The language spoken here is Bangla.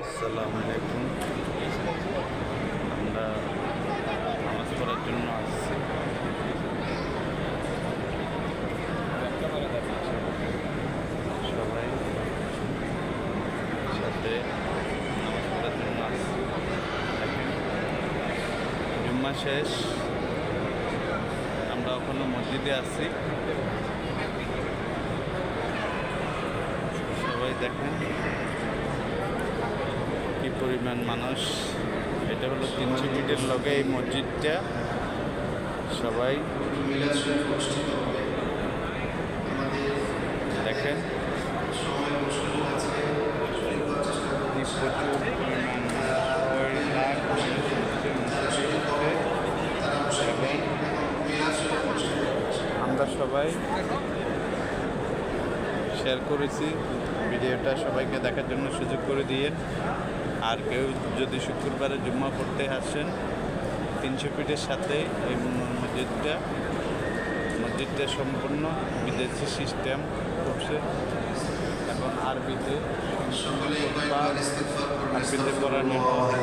আসসালামু আলাইকুম। আমরা নামাজ পড়ার জন্য আসছি। সবাই সাথে নামাজ পড়ার জন্য আসছি। দেখেন, জুম্মা শেষ, আমরা এখনো মসজিদে আছি। সবাই দেখেন কি পরিমাণ মানুষ। এটা হলো 300 ফিটের লগে এই মসজিদটা। সবাই দেখেন প্রচুর পরিমাণ আমরা সবাই শেয়ার করেছি ভিডিওটা, সবাইকে দেখার জন্য সুযোগ করে দিয়েন। আর কেউ যদি শুক্রবারে জুম্মা পড়তে আসেন, 300 ফিটের সাথে এই মসজিদটা সম্পূর্ণ বিদেশি সিস্টেম করছে। এখন আরবিতে পড়ানো হয়।